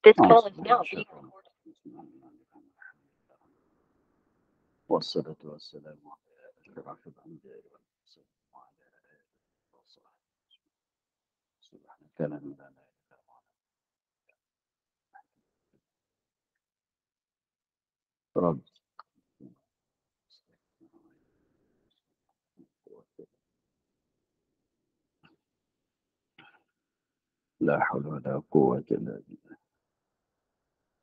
This call is now being recorded. والصلاة والسلام على أشرف الأنبياء والمرسلين وعلى آله وصحبه سبحانك لا علم لنا إلا ما علمتنا رب لا حول ولا قوة إلا بالله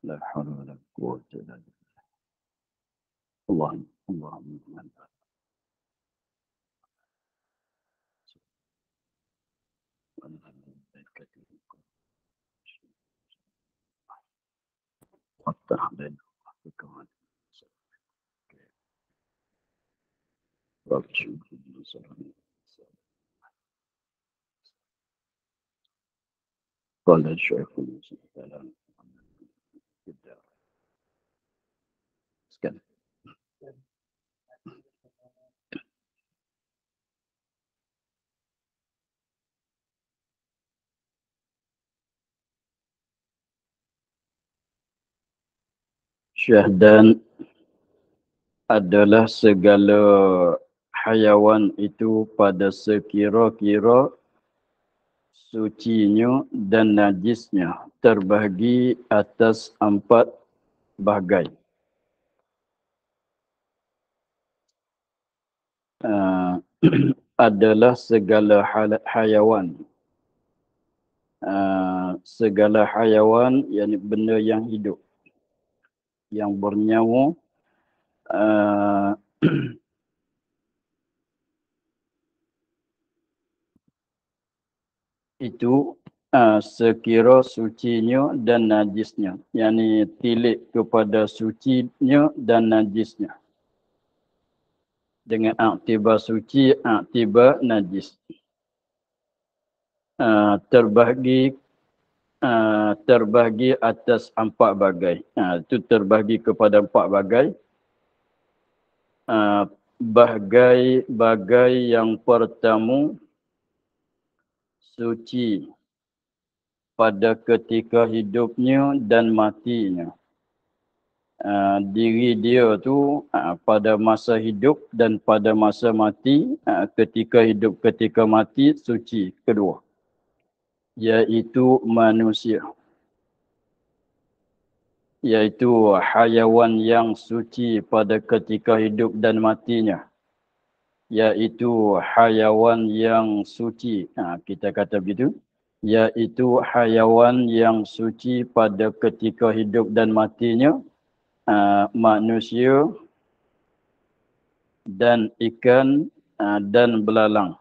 لا حول ولا قوة إلا بالله اللهم من وافتح لنا وكمان رب شوف قال الشيخ مثلا سكن Syahdan adalah segala hayawan itu pada sekira-kira sucinya dan najisnya terbahagi atas 4 bahagai. Adalah segala hayawan. Segala hayawan, yakni benda yang hidup, yang bernyawa, itu sekira sucinya dan najisnya, yakni tilik kepada sucinya dan najisnya dengan aktibar suci, aktibar najis. Terbahagi atas 4 bagai. Itu terbahagi kepada 4 bagai. Bagai yang pertama, suci pada ketika hidupnya dan matinya. Diri dia tu pada masa hidup dan pada masa mati, ketika hidup, ketika mati, suci kedua, iaitu manusia. Iaitu hayawan yang suci pada ketika hidup dan matinya, iaitu hayawan yang suci. Kita kata begitu, iaitu hayawan yang suci pada ketika hidup dan matinya, manusia dan ikan dan belalang.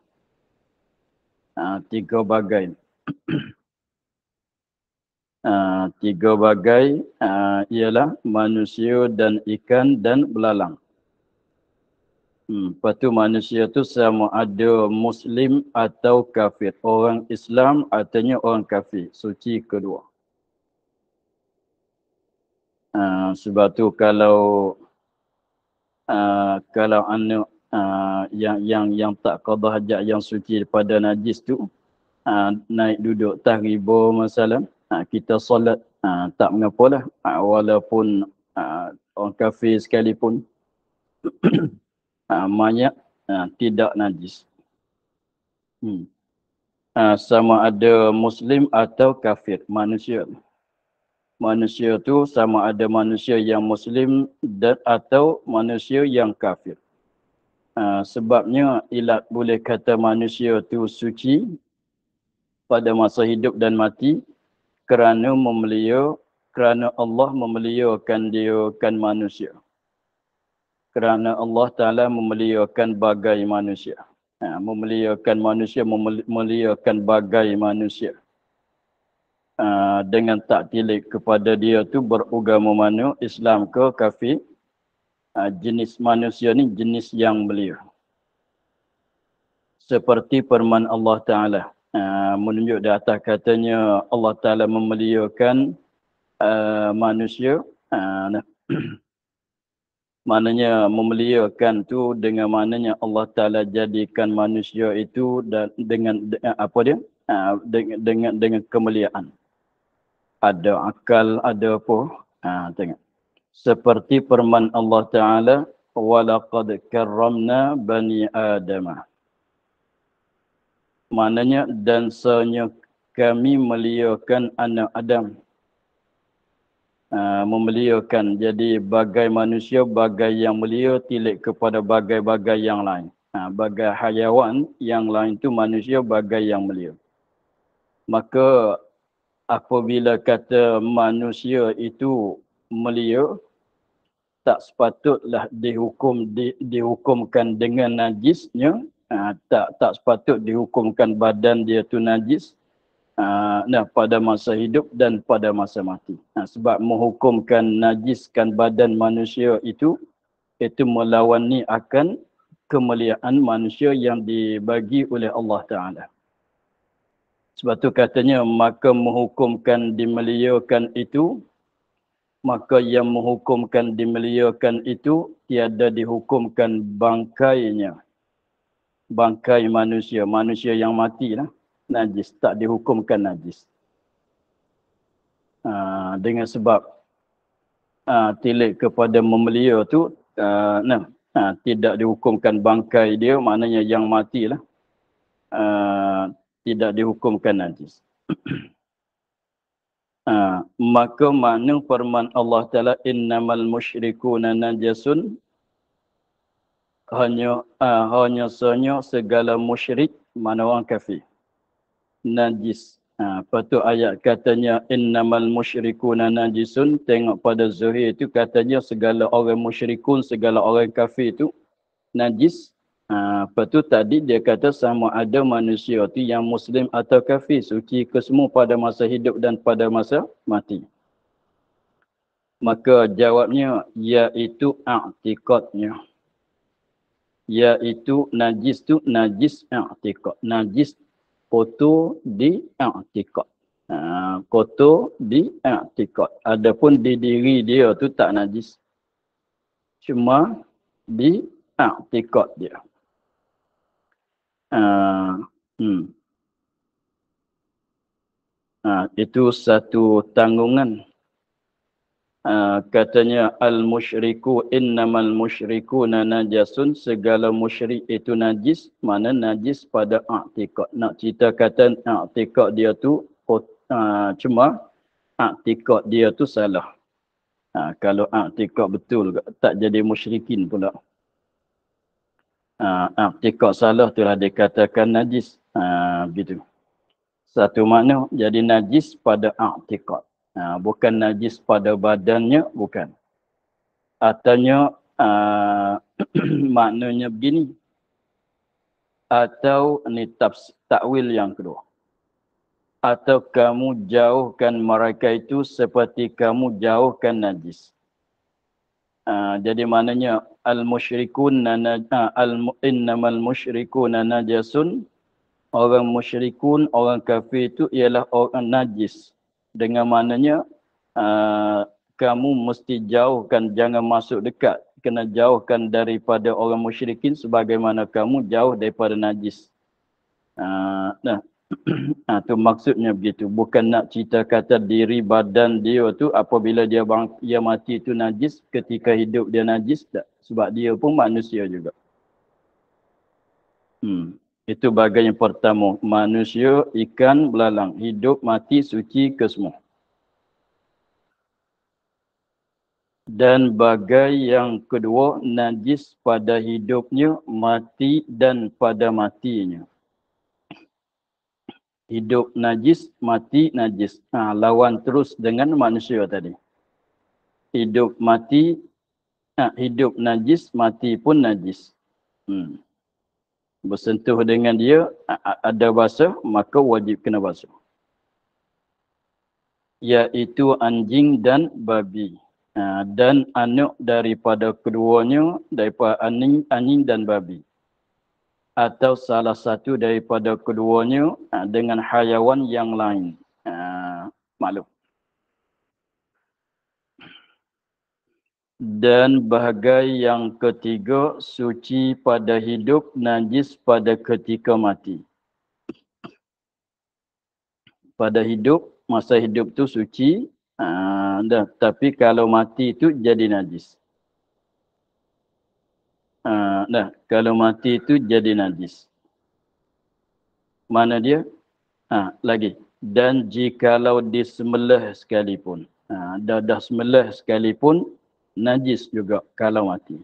3 bagai. 3 bagai ialah manusia dan ikan dan belalang. Lepas tu manusia tu sama ada Muslim atau kafir. Orang Islam artinya orang kafir. Suci kedua. Sebab tu kalau anak yang tak qada hajat, yang suci daripada najis tu, naik duduk tahriba masalah, kita solat, tak mengapalah, walaupun orang kafir sekalipun, mayat tidak najis. Sama ada Muslim atau kafir, manusia. Manusia tu sama ada manusia yang Muslim dan atau manusia yang kafir. Sebabnya ilat boleh kata manusia tu suci pada masa hidup dan mati kerana Allah memeliharkan dia kan manusia. Kerana Allah Ta'ala memeliharakan bagai manusia. Memeliharakan manusia, memeliharakan bagai manusia. Dengan tak tilik kepada dia tu beragama mana, Islam ke kafir, jenis manusia ni jenis yang belia. Seperti firman Allah Ta'ala, menunjuk di atas katanya Allah Ta'ala memeliharakan manusia. Maknanya memeliharakan tu dengan maknanya Allah Ta'ala jadikan manusia itu dengan kemuliaan. ada akal, ada apa. Tengok. Seperti firman Allah Ta'ala, وَلَقَدْ كَرَّمْنَا بَنِي آدَمَ. Maknanya, dan sesungguhnya kami meliakan anak Adam. Memuliakan. Jadi bagai manusia, bagai yang mulia, tilik kepada bagai-bagai yang lain. Bagai hayawan, yang lain tu manusia bagai yang mulia. Maka apabila kata manusia itu mulia, tak sepatutlah dihukumkan dengan najisnya. Tak sepatut dihukumkan badan dia tu najis. Pada masa hidup dan pada masa mati. Sebab menghukumkan najiskan badan manusia itu melawani akan kemuliaan manusia yang dibagi oleh Allah Ta'ala. Sebab tu katanya, maka menghukumkan dimuliakan itu, maka yang menghukumkan dimuliakan itu tiada dihukumkan bangkainya. Bangkai manusia, manusia yang mati lah. Najis, tak dihukumkan najis. Dengan sebab tilik kepada memelia tu tidak dihukumkan bangkai dia, maknanya yang matilah, tidak dihukumkan najis. Maka makna firman Allah Ta'ala, innamal musyrikuna najasun, hanya segala musyrik, mana orang kafir, najis. Lepas tu ayat katanya innamal musyrikuna najisun. Tengok pada Zuhir itu katanya segala orang musyrikun, segala orang kafir itu najis. Lepas tu tadi dia kata sama ada manusia tu yang muslim atau kafir, suci ke semua pada masa hidup dan pada masa mati. Maka jawabnya iaitu i'tiqadnya. Iaitu najis tu najis i'tiqad. Najis kotor di i'tiqad. Kotor di i'tiqad. Adapun di diri dia tu tak najis. Cuma di i'tiqad dia. Itu satu tanggungan. Katanya al-musyriku innamal musyrikuna najasun, segala musyrik itu najis. Mana najis pada i'tiqad. Nak cerita kata i'tiqad dia tu cuma i'tiqad dia tu salah. Kalau i'tiqad betul tak jadi musyrikin pula. I'tiqad salah itulah dikatakan najis. Begitu. Satu makna jadi najis pada i'tiqad. Bukan najis pada badannya, bukan. Artinya maknanya begini. Atau ni takwil yang kedua. Atau kamu jauhkan mereka itu seperti kamu jauhkan najis. Jadi maknanya al-musyrikun innamal musyrikuna najasun. Orang musyrikun, orang kafir itu ialah orang najis. Dengan maknanya kamu mesti jauhkan, jangan masuk dekat. Kena jauhkan daripada orang musyrikin sebagaimana kamu jauh daripada najis. Tu maksudnya begitu. Bukan nak cerita kata diri badan dia tu apabila dia mati itu najis, ketika hidup dia najis tak. Sebab dia pun manusia juga. Itu bagian yang pertama. Manusia, ikan, belalang. Hidup, mati, suci ke semua. Dan bagai yang kedua, najis pada hidupnya, mati dan pada matinya. Hidup najis, mati najis. Lawan terus dengan manusia tadi. Hidup mati, hidup najis, mati pun najis. Bersentuh dengan dia, ada basah, maka wajib kena basuh. Iaitu anjing dan babi. Dan anak daripada keduanya, daripada anjing dan babi. Atau salah satu daripada keduanya dengan hayawan yang lain. Maklum. Dan bahagai yang ketiga, suci pada hidup, najis pada ketika mati. Pada hidup, masa hidup tu suci, dah. Tapi kalau mati tu jadi najis. Dah, kalau mati tu jadi najis. Mana dia? Lagi. Dan jikalau disembelih sekalipun. Dah sembelih sekalipun, najis juga kalau mati.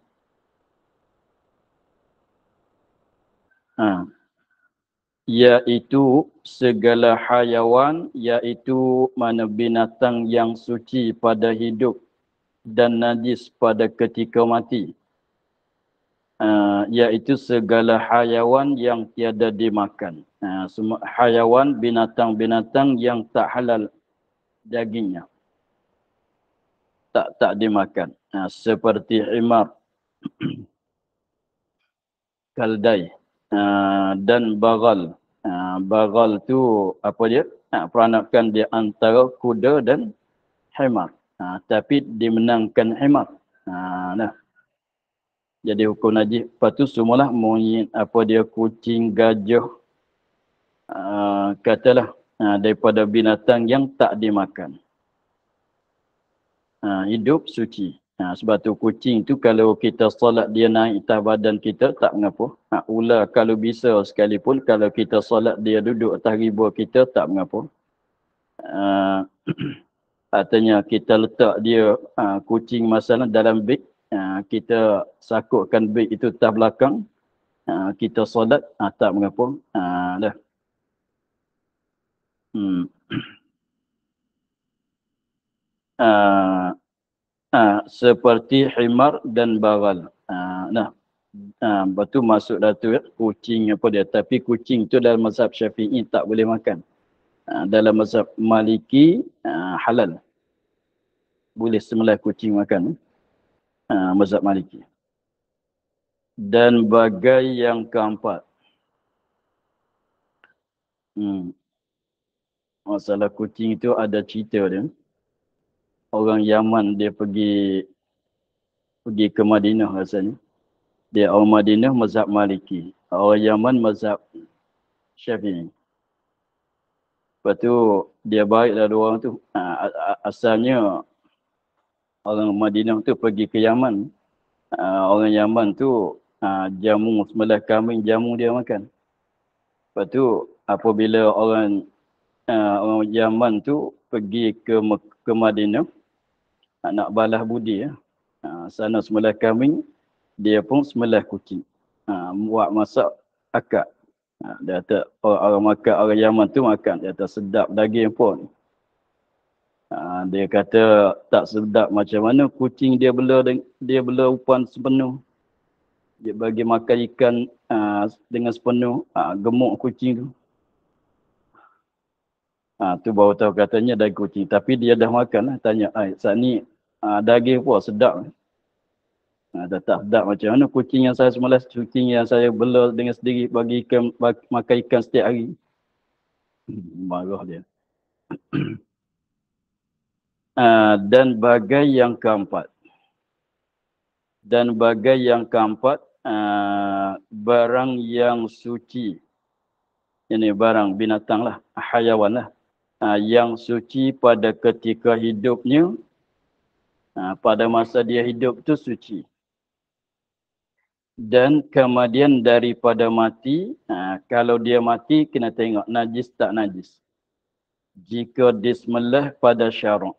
Iaitu segala hayawan, iaitu mana binatang yang suci pada hidup dan najis pada ketika mati. Iaitu segala hayawan yang tiada dimakan. Semua hayawan, binatang-binatang yang tak halal dagingnya. Tak dimakan. Seperti himar, kaldai, dan bagal. Bagal tu apa dia? Peranakan dia antara kuda dan himar. Tapi dimenangkan himar. Nah. Jadi hukum najis. Lepas tu semualah monyet, apa dia, kucing, gajah, katalah daripada binatang yang tak dimakan. Hidup suci. Sebab tu kucing tu kalau kita solat dia naik atas badan kita tak mengapa. Ular kalau bisa sekalipun kalau kita solat dia duduk atas riba kita tak mengapa. Artinya kita letak dia kucing masalah dalam beg, kita sakutkan beg itu atas belakang, kita solat tak mengapa. Dah. Seperti himar dan bagal. Batu masuk dah tu kucing apa dia. Tapi kucing tu dalam mazhab Syafi'i tak boleh makan. Dalam mazhab Maliki halal. Boleh sembelih kucing makan. Mazhab Maliki. Dan bagai yang keempat. Masalah kucing itu ada cerita dia. Orang Yaman dia pergi ke Madinah rasanya. Dia orang Madinah mazhab Maliki. Orang Yaman mazhab Syafi'i. Lepas tu dia baiklah dua orang tu. Asalnya orang Madinah tu pergi ke Yaman. Orang Yaman tu jamu sembelih kambing, jamu dia makan. Lepas tu apabila orang Yaman tu pergi ke Madinah nak balas budi sana sembelih kambing, dia pun sembelih kucing. Buat masak akad. Dia kata orang makan, orang Yaman tu makan, dia kata sedap daging pun. Dia kata tak sedap macam mana kucing dia bela umpan sepenuh. Dia bagi makan ikan dengan sepenuh, gemuk kucing tu. Tu baru tahu katanya daging kucing. Tapi dia dah makan lah. Tanya, saat ni daging pun sedap. Dah tak sedap macam mana kucing yang saya semalas, kucing yang saya bela dengan sendiri bagi ikan, makan ikan setiap hari. Marah dia. Dan bagai yang keempat. Dan bagai yang keempat, barang yang suci. Ini barang binatang lah, hayawan lah. Yang suci pada ketika hidupnya, pada masa dia hidup tu suci. Dan kemudian daripada mati, kalau dia mati kena tengok najis tak najis. Jika disembelih pada syarak.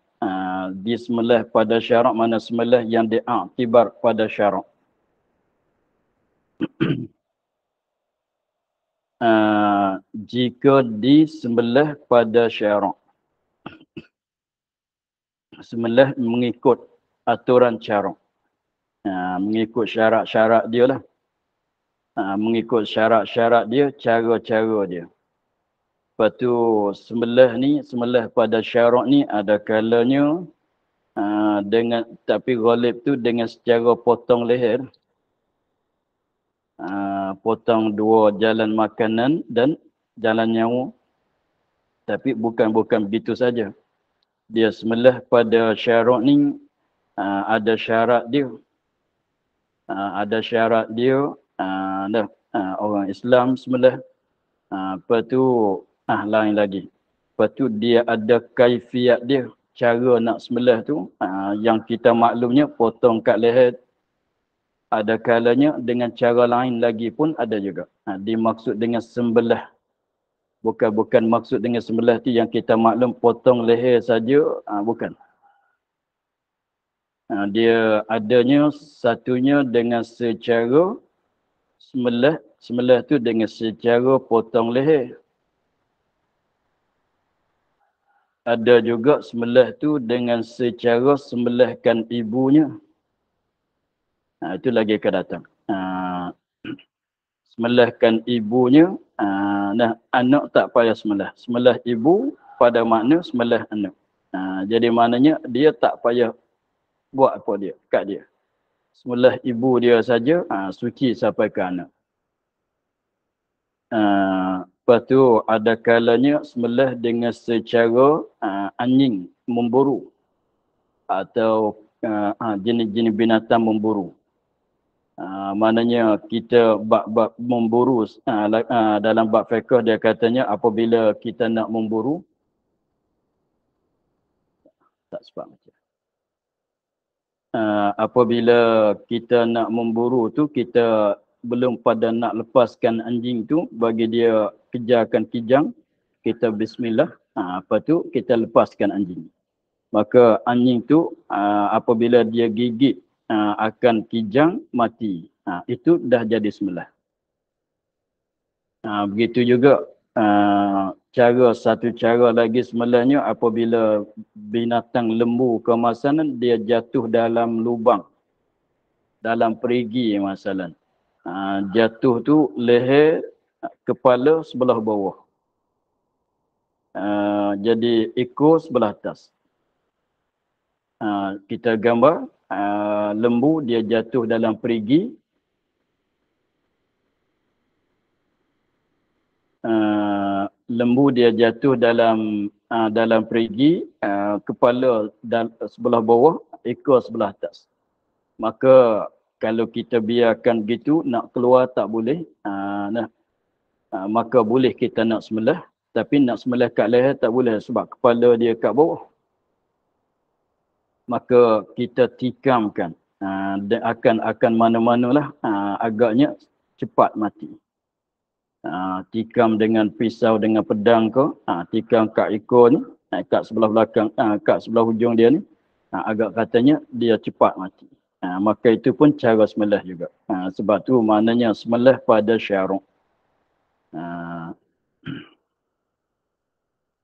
Disembelih pada syarak mana sembelih yang diiktibar pada syarak. Jika disembelih pada syarak. Sembelih mengikut aturan syarak. Mengikut syarat-syarat dia lah. Mengikut syarat-syarat dia, cara-cara dia. Lepas tu sembelih pada syarak ni ada kalanya dengan, tapi ghalib tu dengan secara potong leher. Potong dua jalan makanan dan jalan nyawa. Tapi bukan begitu saja. Dia sembelih pada syarak ni ada syarat dia. Ada syarat dia. Orang Islam sembelih. Lepas tu lain lagi. Lepas tu dia ada kaifiat dia, cara nak sembelih tu, yang kita maklumnya potong kat leher. Ada kalanya dengan cara lain lagi pun ada juga. Dimaksud dengan sembelih. Bukan maksud dengan sembelih tu yang kita maklum potong leher saja, bukan. Dia adanya satunya dengan secara sembelih tu dengan secara potong leher. Ada juga sembelih tu dengan secara sembelihkan ibunya. Itu lagi akan datang. Sembelihkan ibunya, anak tak payah sembelih. Sembelih ibu pada makna sembelih anak. Jadi maknanya dia tak payah buat apa dia, kat dia. Sembelih ibu dia saja, suci sampai ke anak. Lepas tu ada kalanya sembelih dengan secara anjing memburu atau jenis-jenis binatang memburu. Maknanya kita bab memburu, dalam bab fiqh dia katanya apabila kita nak memburu, tak sebab macam apabila kita nak memburu tu, kita belum pada nak lepaskan anjing tu, bagi dia kejarkan kijang, kita bismillah, lepas tu kita lepaskan anjing. Maka anjing tu apabila dia gigit akan kijang, mati. Itu dah jadi sembelih. Begitu juga satu cara lagi sembelihnya apabila binatang lembu kemasanan dia jatuh dalam lubang, dalam perigi masalah. Jatuh tu leher, kepala sebelah bawah. Jadi ekor sebelah atas. Kita gambar lembu dia jatuh dalam perigi. Lembu dia jatuh dalam perigi, kepala sebelah bawah, ekor sebelah atas. Maka kalau kita biarkan gitu, nak keluar tak boleh. Maka boleh kita nak sembelih, tapi nak sembelih kat leher tak boleh sebab kepala dia kat bawah. Maka kita tikamkan, dan akan mana-manalah, agaknya cepat mati. Tikam dengan pisau, dengan pedang ke, tikam kat ekor ni, kat sebelah belakang, kat sebelah hujung dia ni, agak katanya dia cepat mati. Maka itu pun cara sembelih juga. Sebab tu maknanya sembelih pada syarak.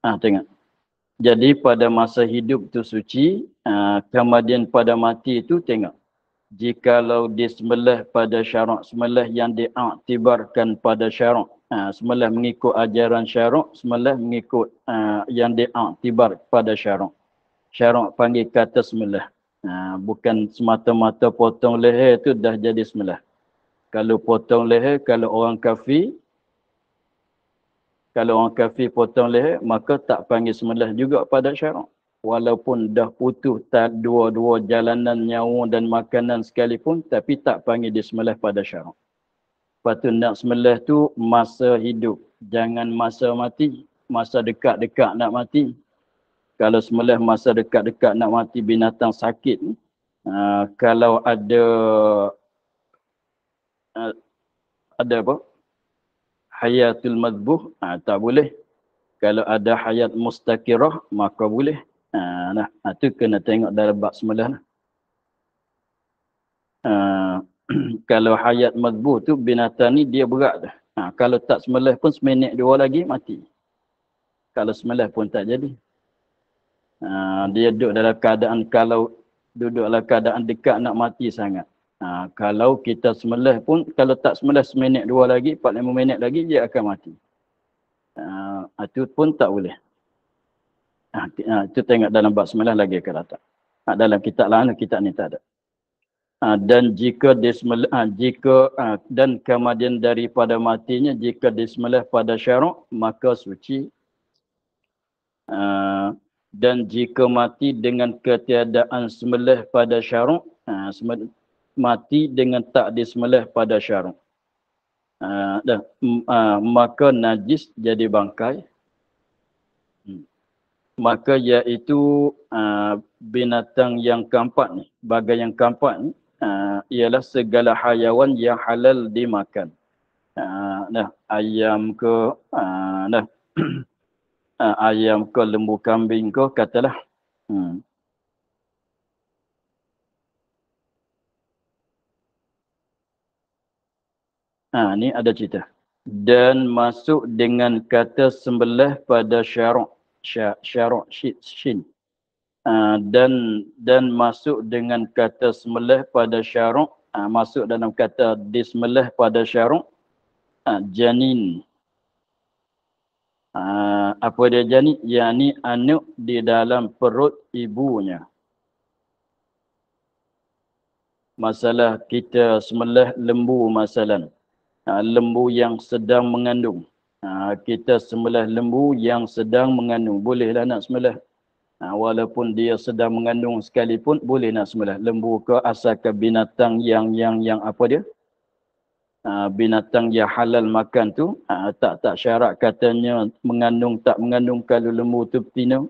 Tengok. Jadi pada masa hidup tu suci, kemudian pada mati tu tengok. Jikalau disembelih pada syarak, sembelih yang diaktibarkan pada syarak, sembelih mengikut ajaran syarak, sembelih mengikut yang diaktibar pada syarak. Syarak panggil kata sembelih. Bukan semata-mata potong leher tu dah jadi sembelih. Kalau potong leher, kalau orang kafir potong leher, maka tak panggil sembelih juga pada syarak. Walaupun dah putus dua-dua jalanan nyawa dan makanan sekalipun, tapi tak panggil disembelih pada syarak. Lepas tu nak sembelih tu masa hidup. Jangan masa mati. Masa dekat-dekat nak mati. Kalau sembelih masa dekat-dekat nak mati binatang sakit, kalau ada apa? Hayatul madbuh, tak boleh. Kalau ada hayat mustakirah, maka boleh. Itu kena tengok dalam bab sembelih. Kalau hayat madbuh tu binatang ni dia berat dah. Kalau tak sembelih pun seminit dua lagi mati. Kalau sembelih pun tak jadi. Dia duduk dalam keadaan dekat nak mati sangat. Kalau kita sembelih pun, kalau tak sembelih seminit dua lagi, 4-5 minit lagi dia akan mati. Itu pun tak boleh. Itu tengok dalam bab sembelih lagi akan datang. Dalam kitab lain, kitab ni tak ada. Dan jika disembelih, dan kemudian daripada matinya, jika disembelih pada syarak, maka suci. Dan jika mati dengan ketiadaan sembelih pada syarak, mati dengan tak disembelih pada syarak, maka najis jadi bangkai. Maka iaitu binatang yang keempat ni, bagai yang keempat ni, ialah segala hayawan yang halal dimakan. Ayam ke, ayam ke, lembu kambing ke, katalah. Ni ada cerita. Dan masuk dengan kata sembelih pada syarak, shin. Dan masuk dengan kata sembelih pada syarak, masuk dalam kata disembelih pada syarak, janin. Apa dia janin? Yani anak di dalam perut ibunya. Masalah kita sembelih lembu masalan. Lembu yang sedang mengandung. Kita sembelih lembu yang sedang mengandung. Bolehlah nak sembelih. Walaupun dia sedang mengandung sekalipun, boleh nak sembelih. Lembu ke asalkan binatang yang apa dia? Binatang yang halal makan tu, tak syarat katanya mengandung tak mengandung. Kalau lembu tu betina,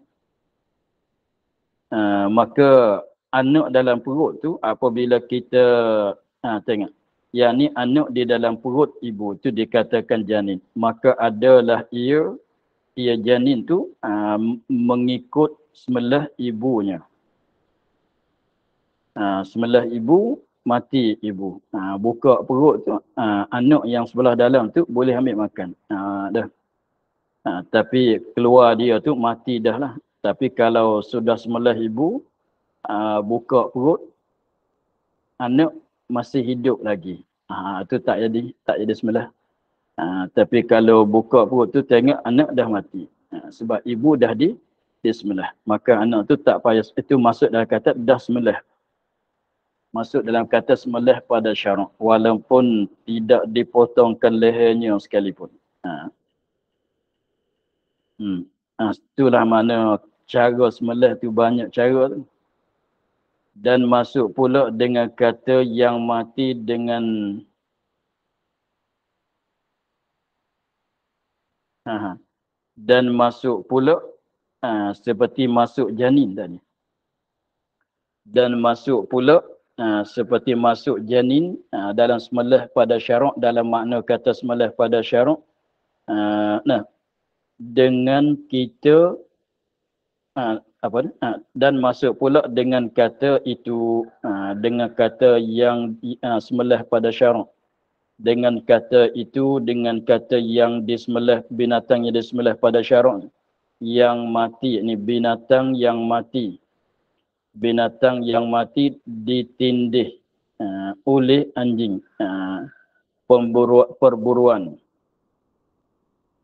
maka anak dalam perut tu apabila kita tengok, yang ni anak di dalam perut ibu tu dikatakan janin, maka adalah ia janin tu mengikut sembelih ibunya. Sembelih ibu, mati ibu. Buka perut tu, anak yang sebelah dalam tu boleh ambil makan. Dah. Tapi keluar dia tu mati dah lah. Tapi kalau sudah sembelih ibu, buka perut, anak masih hidup lagi. Itu tak jadi sembelih. Tapi kalau buka perut tu tengok anak dah mati. Sebab ibu dah disembelih. Maka anak tu tak payah, itu masuk dalam kata dah sembelih. Masuk dalam kata sembelih pada syarak. Walaupun tidak dipotongkan lehernya sekalipun. Itulah mana cara sembelih tu banyak cara tu. Dan masuk pula dengan kata yang mati dengan dan masuk pula seperti masuk janin tadi. Dan masuk pula seperti masuk janin dalam sembelih pada syarak, dalam makna kata sembelih pada syarak, dengan kita dan masuk pula dengan kata itu, dengan kata yang sembelih pada syarak, dengan kata itu, dengan kata yang disembelih, binatang yang disembelih pada syarak, yang mati ni, binatang yang mati ditindih oleh anjing, perburuan.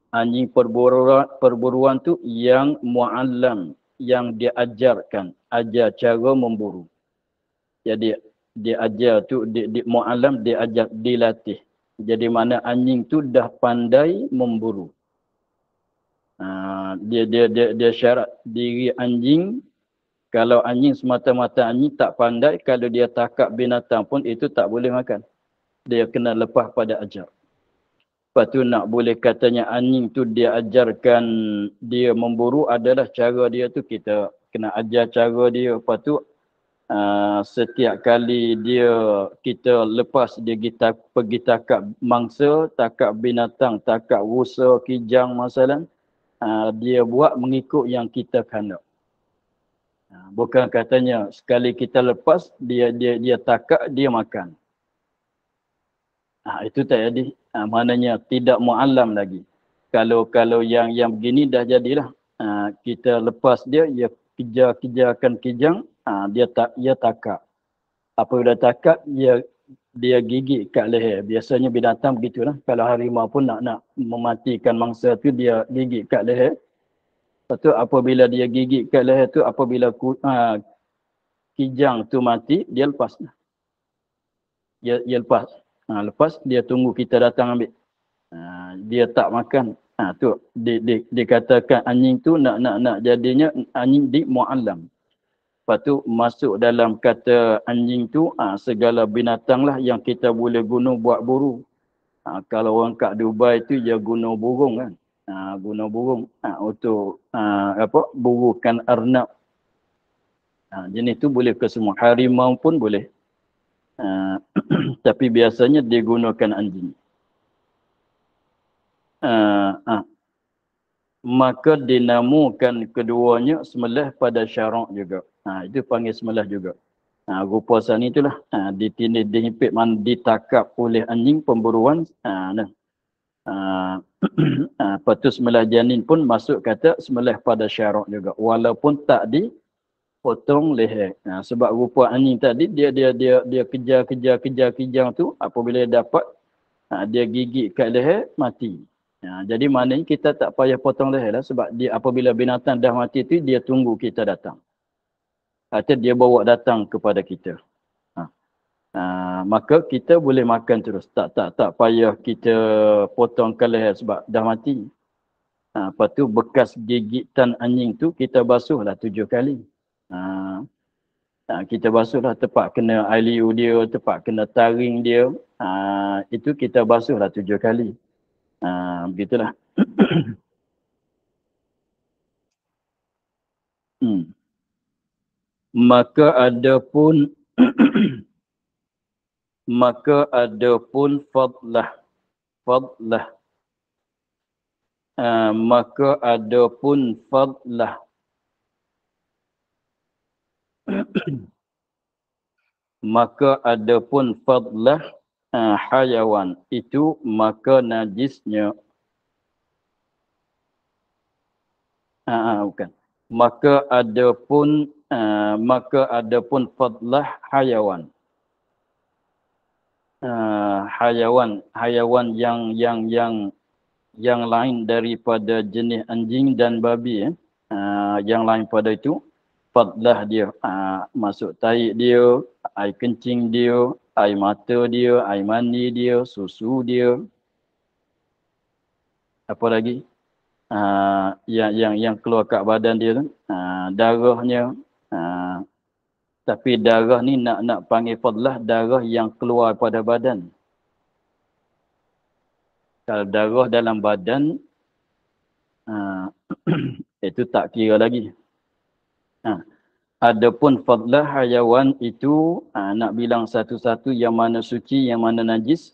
Anjing perburuan tu yang mu'allam, yang diajarkan, ajar cara memburu. Jadi dia ajar tu, mu'allam diajar, dilatih. Jadi mana anjing tu dah pandai memburu. Dia syarat diri anjing. Kalau anjing semata-mata anjing tak pandai, kalau dia takak binatang pun itu tak boleh makan. Dia kena lepas pada ajar. Lepas tu nak boleh katanya anjing tu dia ajarkan dia memburu adalah cara dia tu, kita kena ajar cara dia. Lepas tu setiap kali kita lepas dia pergi takak mangsa, takak binatang, takak rusa, kijang masalah, dia buat mengikut yang kita kena. Bukan katanya sekali kita lepas dia takak, dia makan. Itu tak jadi. Maknanya tidak mu'allam lagi. Kalau yang begini dah jadilah. Kita lepas dia kejarkan kijang, dia takak. Apabila takak, dia gigit kat leher. Biasanya binatang begitulah. Kalau harimau pun nak mematikan mangsa tu, dia gigit kat leher. Lepas tu apabila dia gigit kat leher tu, apabila kijang tu mati, dia lepas. Dia lepas. Lepas dia tunggu kita datang ambil. Dia tak makan. Tu dikatakan anjing tu nak jadinya anjing di mu'allam. Lepas tu masuk dalam kata anjing tu segala binatang lah yang kita boleh guna buat buru. Kalau orang kat Dubai tu dia guna burung kan. guna burung untuk burukan arnab. Jenis tu boleh ke semua. Harimau pun boleh. Tapi biasanya digunakan anjing. Maka dinamakan keduanya sembelih pada syarak juga. Itu panggil sembelih juga. Rupa sani itulah. Ditindih, dihimpit, ditakap oleh anjing pemburuan. Lepas tu sembelih janin pun masuk kata sembelih pada syarak juga. Walaupun tak dipotong leher. Sebab rupa anjing tadi dia kejar tu. Apabila dia dapat, dia gigit kat leher, mati. Jadi maknanya kita tak payah potong leher lah. Sebab dia apabila binatang dah mati tu, dia tunggu kita datang. Atau dia bawa datang kepada kita. Maka kita boleh makan terus. Tak payah kita potongkan leher sebab dah mati. Lepas tu bekas gigitan anjing tu kita basuhlah 7 kali. Kita basuhlah tepat kena air liu dia, tepat kena taring dia. Itu kita basuhlah 7 kali. Begitulah. Maka adapun fadlah. Maka adapun fadlah. Maka adapun fadlah hayawan itu maka najisnya bukan. Maka adapun fadlah hayawan. Hayawan yang lain daripada jenis anjing dan babi. Yang lain pada itu fadlah dia. Masuk tahi dia, air kencing dia, air mata dia, air mani dia, susu dia. Apa lagi? Yang keluar kat badan dia tu. Darahnya. Tapi darah ni nak panggil fadlah darah yang keluar pada badan. Kalau darah dalam badan, itu tak kira lagi. Adapun fadlah hayawan itu, nak bilang satu-satu yang mana suci, yang mana najis.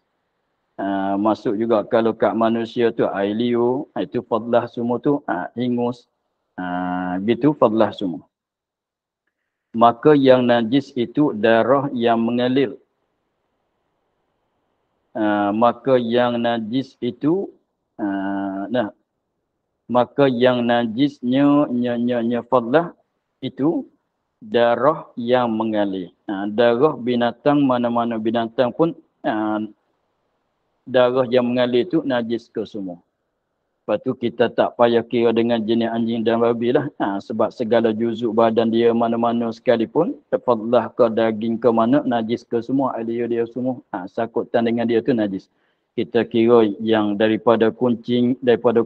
Masuk juga kalau kat manusia tu air liu, itu fadlah semua tu, ingus. Gitu fadlah semua. Maka yang najis itu darah yang mengalir. Maka yang najis itu maka yang najisnya fadlah itu darah yang mengalir. Darah binatang, mana-mana binatang pun darah yang mengalir itu najis ke semua. Lepas tu kita tak payah kira dengan jenis anjing dan babi lah. Sebab segala juzuk badan dia mana-mana sekalipun, fadlah ke daging ke mana, najis ke semua. Dia semua, sakutan dengan dia tu najis. Kita kira yang daripada kucing, daripada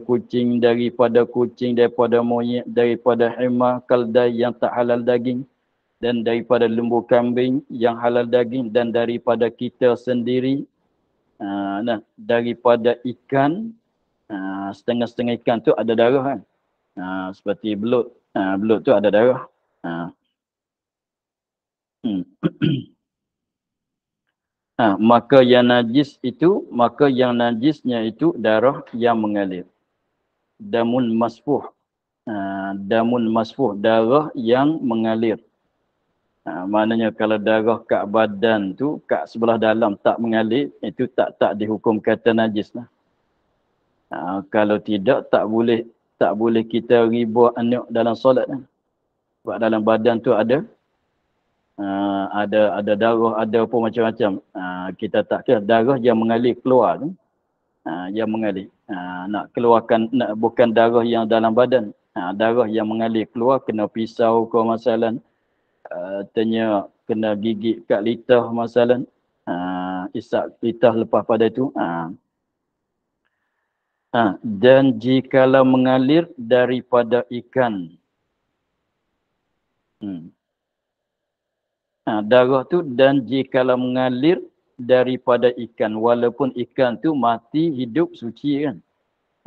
monyet, daripada hemah, keldai yang tak halal daging. Dan daripada lembu kambing yang halal daging. Dan daripada kita sendiri, daripada ikan, setengah-setengah ikan tu ada darah kan. Seperti belut. Belut tu ada darah. Maka yang najisnya itu darah yang mengalir. Damun masfuh. Darah yang mengalir. Maknanya kalau darah kat badan tu, kat sebelah dalam tak mengalir, itu tak dihukum kata najis lah. Kalau tidak, tak boleh kita riba anak dalam solat. Sebab dalam badan tu ada darah, ada apa macam-macam. Kita tak kira darah yang mengalir keluar tu. Yang mengalir. Nak keluarkan, bukan darah yang dalam badan. Darah yang mengalir keluar, kena pisau ke masalah. Tanya kena gigit kat litah masalah. Isap litah lepas pada itu. Dan jikalau mengalir daripada ikan. Darah tu dan jikalau mengalir daripada ikan. Walaupun ikan tu mati, hidup, suci kan.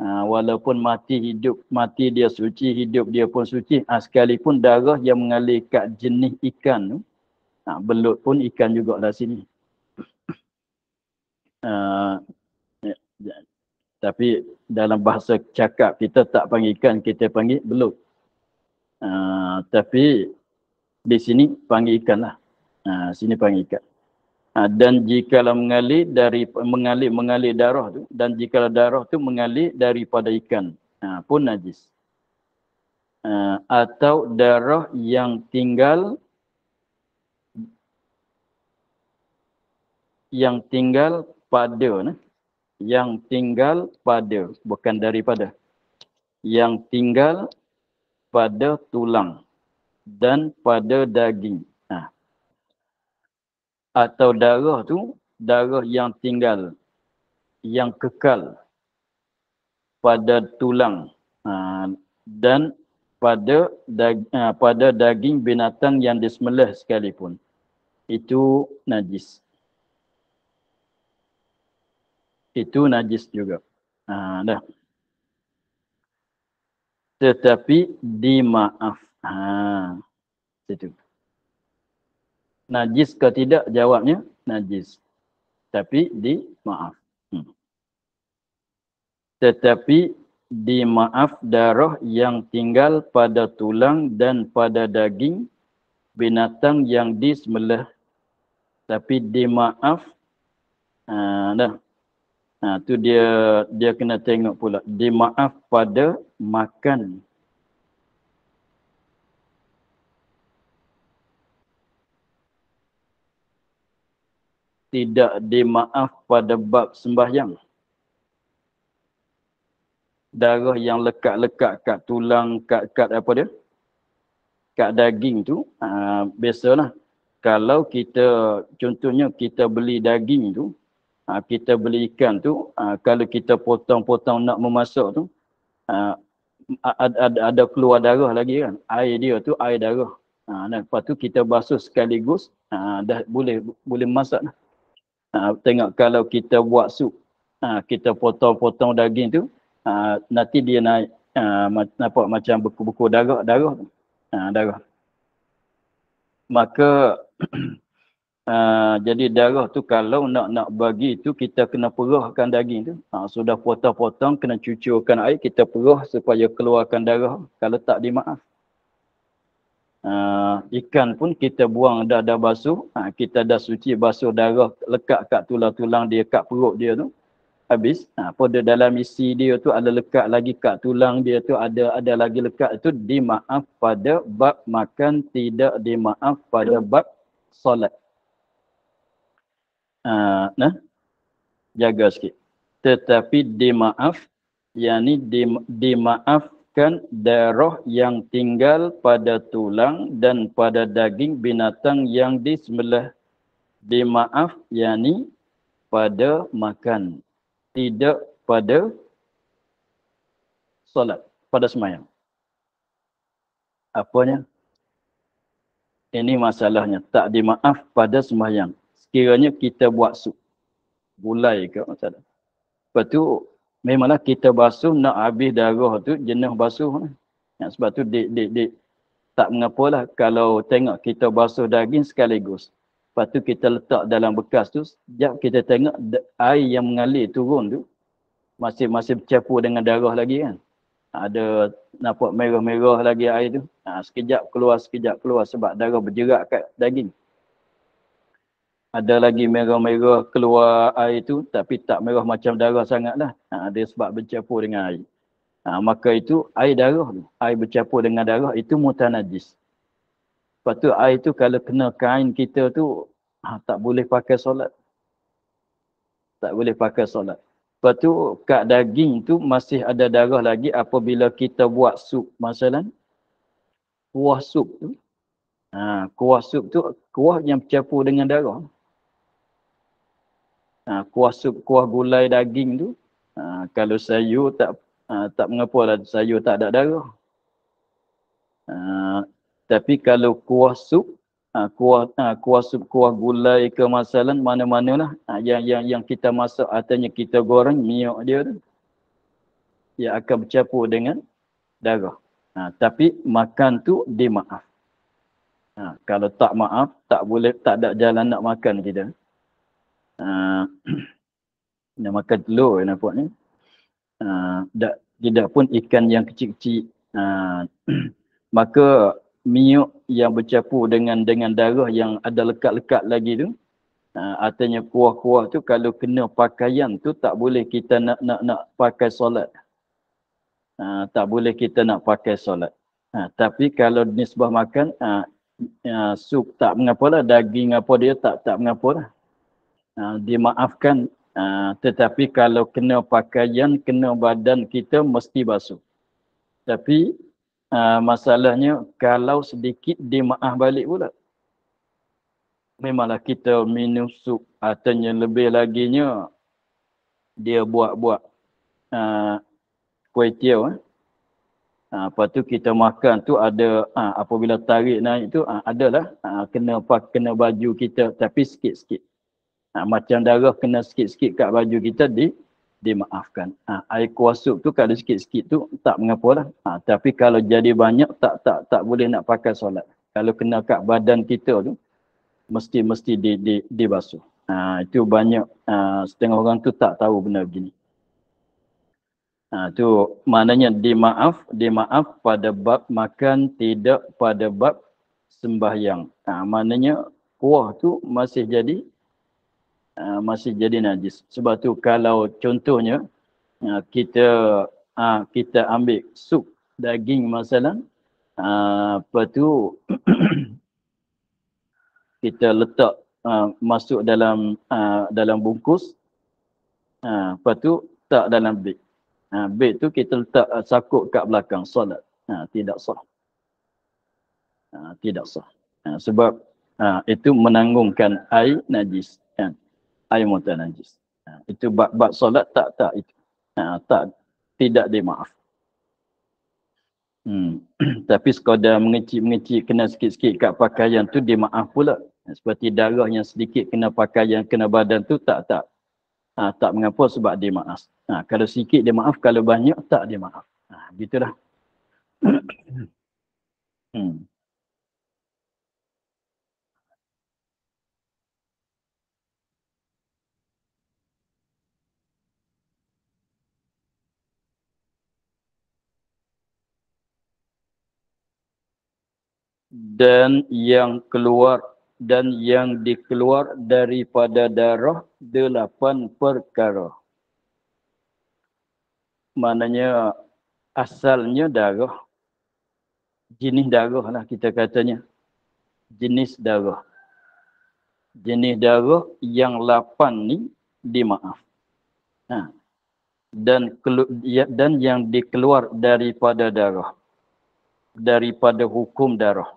Walaupun mati hidup, mati dia suci, hidup dia pun suci. Sekalipun darah yang mengalir kat jenis ikan tu, belut pun ikan jugalah sini. Tapi dalam bahasa cakap kita tak panggil ikan, kita panggil belut. Tapi di sini panggil ikan lah. Sini panggil ikan. Dan jikalau mengalir darah tu, dan jikalau darah tu mengalir daripada ikan, pun najis. Atau darah yang tinggal pada, yang tinggal pada, bukan daripada, yang tinggal pada tulang dan pada daging. Atau darah tu, darah yang tinggal, yang kekal pada tulang dan pada daging binatang yang disembelih sekalipun. Itu najis. Itu najis juga. Dah. Tetapi dimaaf. Itu. Najis ke tidak? Jawabnya najis. Tapi dimaaf. Tetapi dimaaf darah yang tinggal pada tulang dan pada daging binatang yang disembelih. Tapi dimaaf. Dah. Tu dia kena tengok pula. Dimaaf pada makan. Tidak dimaaf pada bab sembahyang. Darah yang lekat-lekat kat tulang, kat apa dia? Kat daging tu, biasalah. Kalau kita, contohnya kita beli daging tu, kita beli ikan tu, kalau kita potong-potong nak memasak tu, ada keluar darah lagi kan. Air dia tu air darah. Lepas tu kita basuh sekaligus, dah boleh masak dah. Tengok kalau kita buat sup, kita potong-potong daging tu, nanti dia naik nampak macam beku-beku darah tu. Darah. Maka jadi darah tu kalau nak bagi tu kita kena perahkan daging tu. Sudah potong-potong kena cucurkan air, kita perah supaya keluarkan darah. Kalau tak dimaaf. Ikan pun kita buang dah basuh, kita dah suci basuh darah lekat kat tulang-tulang dia, kat perut dia tu. Habis, pada dalam isi dia tu ada lekat lagi kat tulang dia tu, ada lagi lekat itu, dimaaf pada bab makan, tidak dimaaf pada bab solat. Jaga sikit. Tetapi dimaaf, yakni dimaafkan darah yang tinggal pada tulang dan pada daging binatang yang disembelih. Dimaaf, yakni pada makan, tidak pada solat, pada sembahyang. Apanya? Ini masalahnya, tak dimaaf pada sembahyang. Sekiranya kita buat sup, gulai ke masalah. Lepas tu, memanglah kita basuh nak habis darah tu, jenuh basuh. Sebab tu, tak mengapalah kalau tengok kita basuh daging sekaligus. Lepas tu kita letak dalam bekas tu, sekejap kita tengok air yang mengalir turun tu, masih bercampur dengan darah lagi kan. Ada nampak merah-merah lagi air tu. Sekejap keluar sebab darah berjerak kat daging. Ada lagi merah-merah keluar air tu, tapi tak merah macam darah sangat lah. Dia sebab bercampur dengan air. Maka itu air darah tu, air bercampur dengan darah itu mutanajis. Lepas tu air tu kalau kena kain kita tu, tak boleh pakai solat. Tak boleh pakai solat. Lepas tu kat daging tu masih ada darah lagi apabila kita buat sup. Masalah kuah sup tu. Kuah sup tu kuah yang bercampur dengan darah. Kuah sup, kuah gulai daging tu, kalau sayur tak mengapalah, sayur tak ada darah. Tapi kalau kuah sup, kuah sup, kuah gulai ke masalah mana-manalah yang kita masak, artinya kita goreng minyak dia tu. yang akan bercampur dengan darah. Tapi makan tu dimaaf. Kalau tak maaf, tak boleh, tak ada jalan nak makan kita. Nak makan telur nampak ni. Tidak pun ikan yang kecil-kecil. Maka minyak yang bercampur dengan darah yang ada lekat-lekat lagi tu, artinya kuah-kuah tu kalau kena pakaian tu tak boleh kita nak pakai solat. Tak boleh kita nak pakai solat. Tapi kalau nisbah makan, sup tak mengapalah, daging apa dia tak mengapalah. Dimaafkan. Tetapi kalau kena pakaian, kena badan kita mesti basuh. Tapi masalahnya kalau sedikit dimaaf balik pula. Memanglah kita minum sup, artinya lebih laginya dia buat kuih tiaw. Lepas tu kita makan tu ada, apabila tarik naik tu adalah kena baju kita, tapi sikit-sikit. Macam darah kena sikit-sikit kat baju kita dimaafkan. Air kuah sup tu kalau sikit-sikit tu tak mengapalah. Tapi kalau jadi banyak tak boleh nak pakai solat. Kalau kena kat badan kita tu mesti dibasuh. Itu banyak setengah orang tu tak tahu benda begini. Tu maknanya dimaaf pada bab makan, tidak pada bab sembahyang. Maknanya kuah tu masih jadi najis. Sebab tu kalau contohnya kita ambil sup daging masalah, lepas tu kita letak masuk dalam bungkus, lepas tu tak dalam beg. Beg tu kita letak sakut kat belakang solat. Tidak sah. Tidak sah. Sebab itu menanggungkan air najis. Air mutar najis. Itu bab solat tak itu. Tidak dimaaf. Tapi sekadar mengecil-mengecil kena sikit-sikit kat pakaian tu dimaaf pula. Seperti darah yang sedikit kena pakaian, kena badan tu tak mengapa sebab dimaaf. Kalau sikit dimaaf, kalau banyak tak dimaaf. Gitulah. Dan yang dikeluar daripada darah 8 perkara. Maknanya asalnya darah. Jenis darah lah kita katanya. Jenis darah. Jenis darah yang 8 ni dimaaf. Dan yang dikeluar daripada darah. Daripada hukum darah.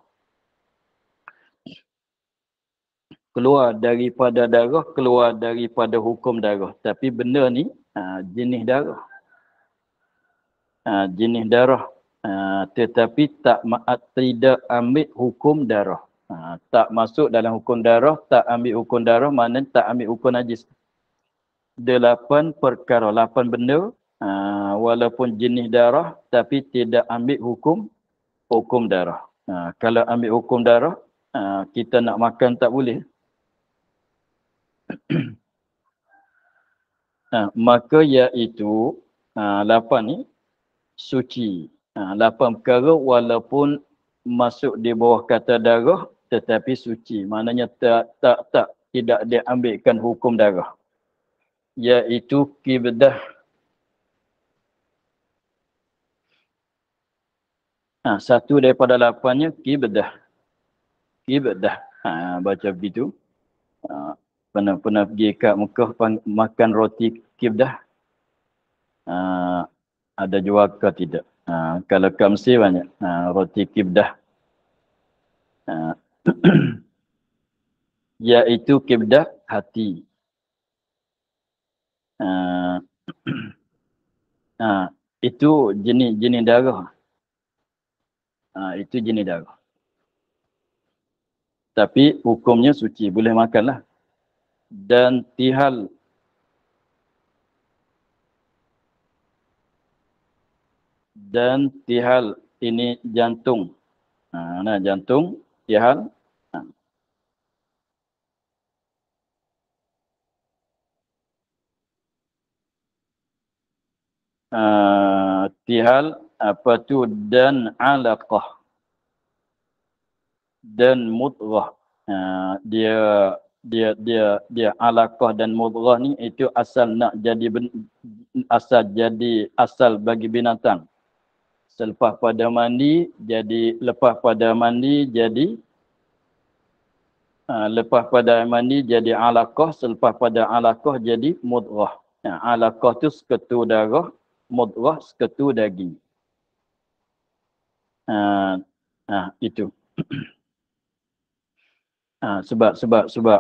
Keluar daripada darah, keluar daripada hukum darah. Tapi benda ni jenis darah. Jenis darah. Tetapi tidak ambil hukum darah. Tak masuk dalam hukum darah, tak ambil hukum darah, maknanya tak ambil hukum najis. 8 perkara, 8 benda, walaupun jenis darah, tapi tidak ambil hukum darah. Kalau ambil hukum darah, kita nak makan tak boleh. Maka iaitu 8 ni suci. 8 perkara walaupun masuk di bawah kata darah tetapi suci. Maknanya tidak diambilkan hukum darah. Iaitu kibdah. Satu daripada 8-nya kibdah. Kibdah. Baca begitu. Pernah pergi kat Mekah makan roti kibdah. Ada jual ke tidak? Kalau kat Mesir banyak roti kibdah. Iaitu kibdah hati. Itu jenis darah. Itu jenis darah. Tapi hukumnya suci, boleh makanlah. Dan tihal. Dan tihal ini jantung. Nah, jantung, tihal. Tihal apa tu dan alaqah dan mudghah. Dia dia alaqah dan mudghah ni itu asal nak jadi asal bagi binatang. Selepas pada mandi jadi lepas pada mandi jadi lepas pada mandi jadi alaqah, selepas pada alaqah jadi mudghah. Alaqah tu seketul darah, mudghah seketul daging. Itu. Sebab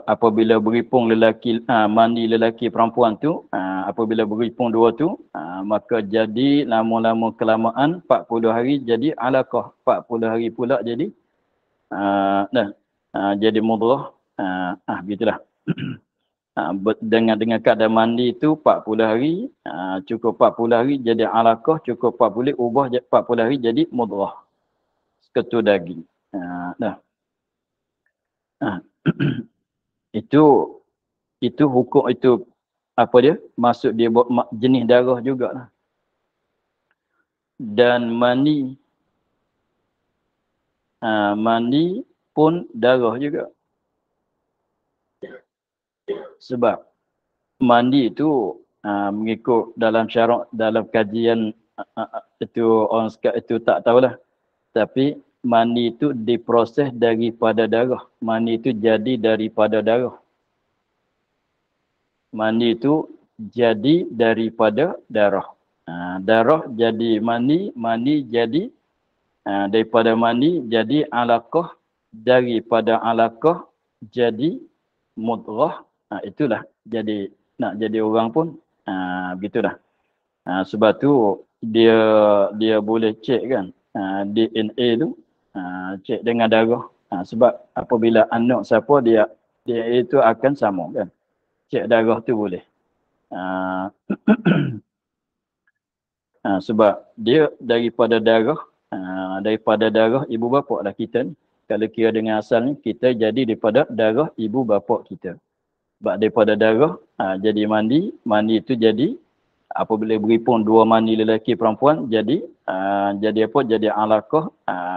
apabila beripung lelaki mandi lelaki perempuan tu, apabila beripung dua tu, maka jadi lama-lama kelamaan 40 hari jadi alaqah, 40 hari pula jadi jadi mudghah. Begitulah. Dengan keadaan mandi tu 40 hari, cukup 40 hari jadi alaqah, cukup 40 ubah 40 hari jadi mudghah. Seketul daging. Itu hukum itu apa dia? Masuk dia jenis darah jugalah. Dan mani mani pun darah juga. Sebab mandi itu mengikut dalam syarak, dalam kajian itu orang itu tak tahulah. Tapi mani itu diproses daripada darah. Mani itu jadi daripada darah. Mani itu jadi daripada darah. Darah jadi mani, mani jadi daripada mani jadi alaqah, daripada alaqah jadi mudghah. Itulah jadi nak jadi orang pun begitulah. Sebab tu dia boleh cek kan DNA tu, cek dengan darah. Sebab apabila anak siapa dia itu akan sama kan. Cek darah tu boleh. Sebab dia daripada darah ibu bapa lah kita ni. Kalau kira dengan asal ni, kita jadi daripada darah ibu bapa kita. Sebab daripada darah jadi mandi, mandi itu jadi apabila beripun dua mani lelaki perempuan jadi apa? Jadi alaqah,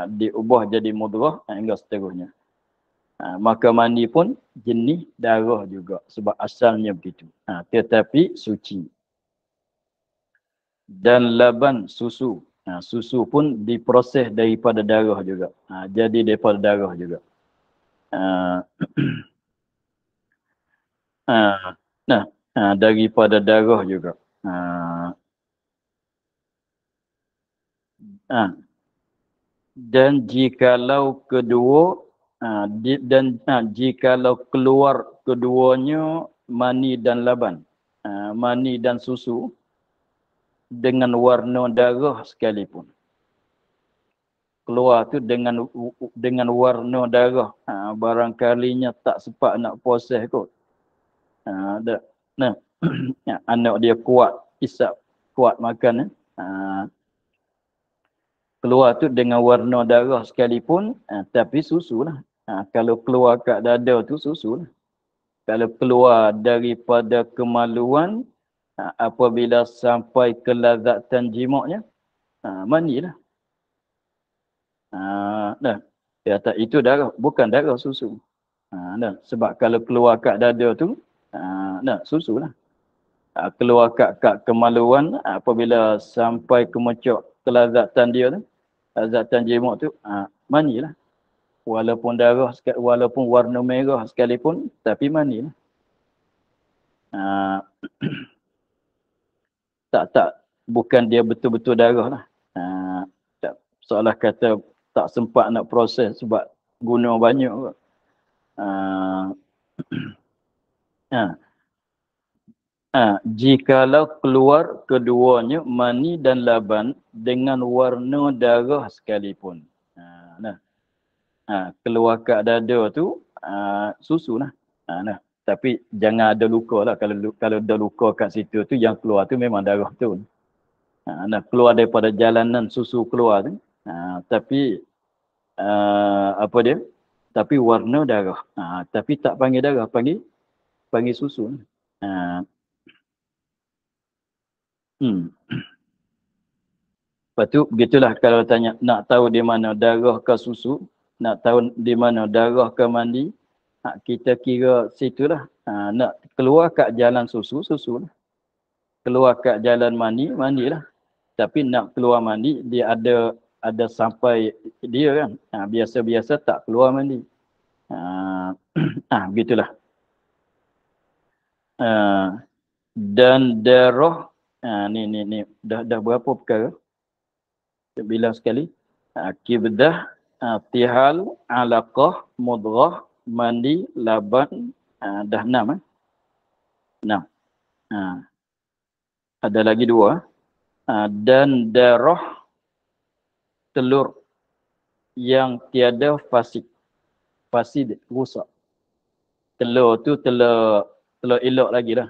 diubah jadi mudghah hingga seterusnya. Maka mandi pun jenis darah juga sebab asalnya begitu. Tetapi suci. Dan laban susu. Susu pun diproses daripada darah juga. Jadi daripada darah juga. Daripada darah juga. Dan jikalau kedua jikalau keluar keduanya mani dan laban, mani dan susu dengan warna darah sekalipun, keluar tu dengan warna darah, barangkalinya tak sempat nak proses kot, anak dia kuat isap, kuat makan, keluar tu dengan warna darah sekalipun, tapi susu lah. Kalau keluar kat dada tu susu lah. Kalau keluar daripada kemaluan, apabila sampai ke lazatan jimaknya, mani lah. Dia kata itu darah, bukan darah susu. Sebab kalau keluar kat dada tu, susu lah. Keluar kat kemaluan, apabila sampai ke mecok kelazatan dia tu, lazatan jimak tu, mani lah. Walaupun darah, walaupun warna merah sekalipun, tapi mani lah. Bukan dia betul-betul darah lah. Seolah kata tak sempat nak proses sebab guna banyak. Jikalau keluar keduanya mani dan laban dengan warna darah sekalipun. Keluar kat dada tu susu lah. Tapi jangan ada luka lah. Kalau ada luka kat situ tu yang keluar tu memang darah tu. Nak keluar daripada jalanan susu keluar tu. Tapi apa dia? Tapi warna darah. Tapi tak panggil darah, panggil susu. Lepas tu begitulah kalau tanya nak tahu di mana darah ke susu, nak tahu di mana darah ke mandi, kita kira situlah. Nak keluar kat jalan susu, susu lah. Keluar kat jalan mandi, mandilah. Tapi nak keluar mandi, dia ada sampai dia kan. Biasa-biasa tak keluar mandi. Begitulah. Dan darah, ni dah berapa perkara? Kita bilang sekali. Kibdah, tihal, alaqah, mudghah, mandi, laban, dah 6. 6. Ada lagi 2. Dan darah telur yang tiada fasid. Fasid, rusak. Telur tu telur elok lagi lah.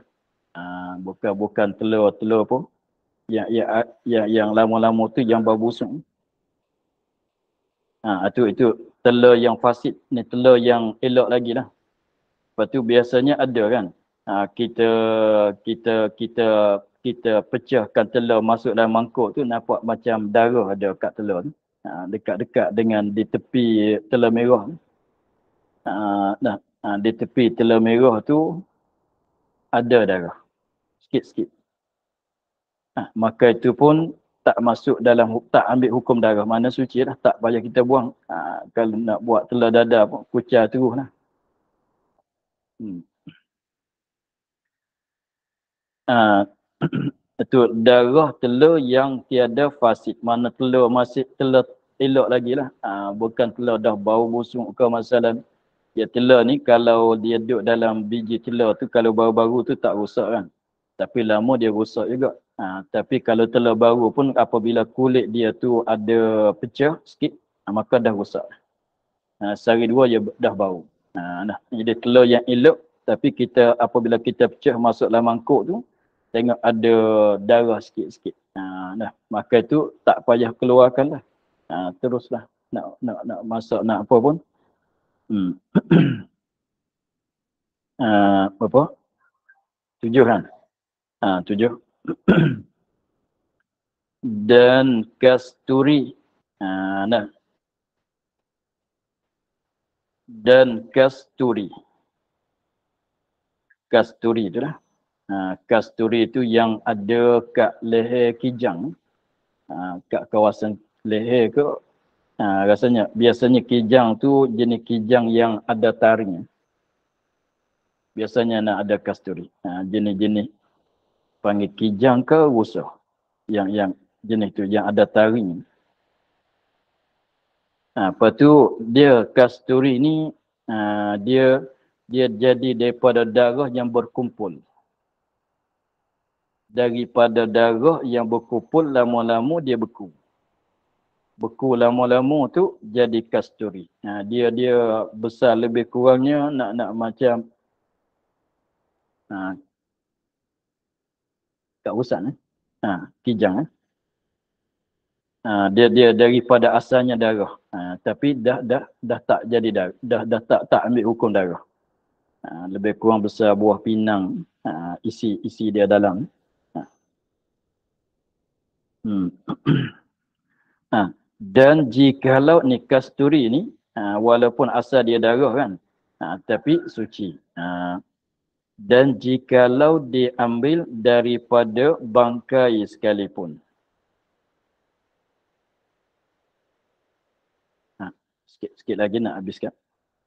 Bukan telur pun. Yang lama-lama tu yang berbusuk. Itu telur yang fasid. Ni telur yang elok lagi lah. Lepas tu biasanya ada kan. Kita pecahkan telur masuk dalam mangkuk tu, nampak macam darah ada kat telur tu. Dekat-dekat dengan di tepi telur merah. Di tepi telur merah tu ada darah. Sikit-sikit. Maka itu pun tak masuk dalam, tak ambil hukum darah. Mana suci lah. Tak payah kita buang. Kalau nak buat telur dadar pun, kucar terus lah. Itu darah telur yang tiada fasid. Mana telur masih telur elok lagi lah. Bukan telur dah bau busuk ke masalah. Ya telur ni kalau dia duduk dalam biji telur tu, kalau baru-baru tu tak rosak kan. Tapi lama dia rosak juga. Tapi kalau telur baru pun apabila kulit dia tu ada pecah sikit, maka dah rosak. Sehari 2 dia dah bau. Jadi telur yang elok, tapi apabila kita pecah masuk dalam mangkuk tu, tengok ada darah sikit-sikit. Maka itu tak payah keluarkan lah. Teruslah nak masak, nak apa pun. Berapa? 7 kan? 7. Dan kasturi. Dan kasturi. Kasturi tu lah. Kasturi itu yang ada kat leher kijang. Kat kawasan leher ke. Biasanya kijang tu jenis kijang yang ada taring. Biasanya nak ada kasturi. Jenis-jenis panggil kijang ke rusah. Yang jenis tu yang ada taring. Lepas tu dia kasturi ni dia jadi daripada darah yang berkumpul. Daripada darah yang berkumpul, lama-lama dia beku. Beku lama-lama tu jadi kasturi. Dia besar lebih kurangnya nak macam kat usan kijang. Dia daripada asalnya darah. Tapi dah tak jadi darah. Dah tak ambil hukum darah. Lebih kurang besar buah pinang, isi dia dalam. Dan jikalau ni kasturi ni, walaupun asal dia darah kan, tapi suci. Dan jikalau diambil daripada bangkai sekalipun. Sikit lagi nak habiskan.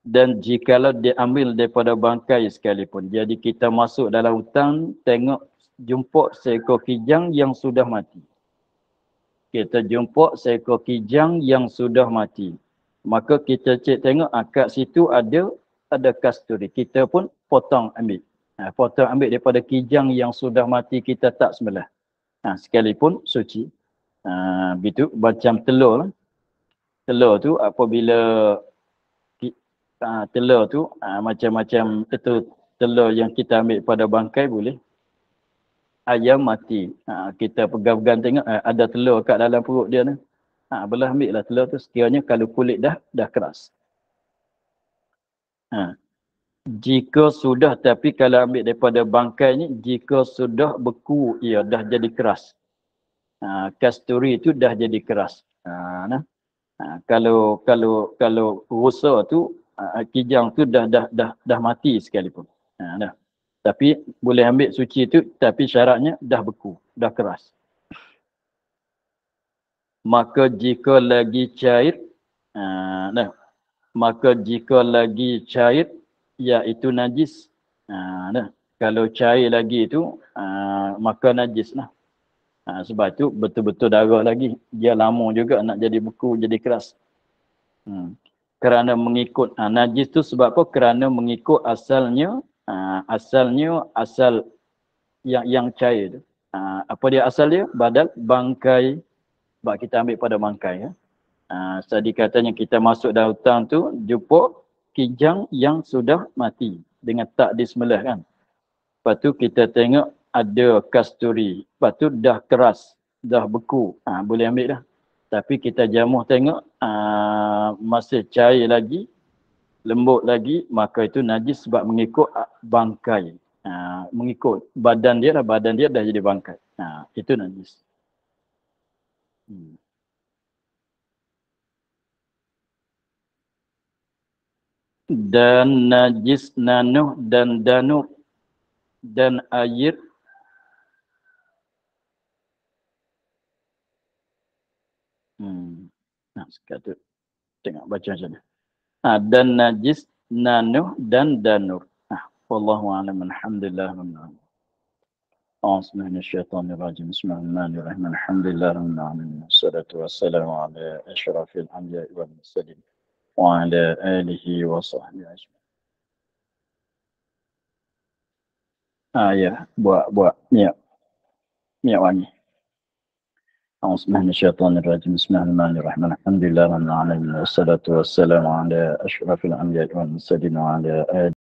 Dan jikalau diambil daripada bangkai sekalipun. Jadi kita masuk dalam hutan, tengok jumpa seekor kijang yang sudah mati. Kita jumpa seekor kijang yang sudah mati. Maka kita tengok kat situ ada kasturi. Kita pun potong ambil. Potong ambil daripada kijang yang sudah mati, kita tak sembelah. Sekalipun suci. Begitu macam telur lah. Telur tu apabila telur tu macam-macam itu telur yang kita ambil pada bangkai boleh. ayam mati. Kita pegang-pegang tengok ada telur kat dalam perut dia ni. Belah ambil lah telur tu sekiranya kalau kulit dah keras. Jika sudah, tapi kalau ambil daripada bangkai ni, jika sudah beku, ia dah jadi keras. Kasturi tu dah jadi keras. Kalau rusa tu, kijang tu dah mati sekalipun. Dah. Tapi boleh ambil suci tu, tapi syaratnya dah beku, dah keras. Maka jika lagi cair, maka jika lagi cair, iaitu najis. Kalau cair lagi itu, maka najis lah. Sebab itu betul-betul darah lagi. Dia lama juga nak jadi beku, jadi keras. Kerana mengikut, najis tu sebab apa? Kerana mengikut asalnya, asal yang cair tu. Apa dia asal dia? Badal bangkai. Sebab kita ambil pada bangkai. Tadi katanya kita masuk dalam hutan tu, jumpa kijang yang sudah mati dengan tak disembelih kan. Lepas tu kita tengok ada kasturi. Lepas tu dah keras, dah beku. Boleh ambil dah. Tapi kita jamuh tengok masih cair lagi, lembut lagi, maka itu najis sebab mengikut bangkai. Mengikut badan dia dah jadi bangkai. Itu najis. Dan najis nanuh dan danub dan air sekarang tengok baca macam mana. Dan najis nanuh dan danur. Wallahu a'lam. Alhamdulillah. أعوذ من الشيطان الرجيم بسم الله الرحمن الرحيم الحمد لله رب العالمين والصلاة والسلام على أشرف الأنبياء والمرسلين وعلى آله وصحبه أجمعين. Ya, buat minyak wangi. أعوذ من الشيطان الرجيم بسم الله الرحمن الرحيم الحمد لله رب العالمين والصلاة والسلام على أشرف الأنبياء والمرسلين وعلى آله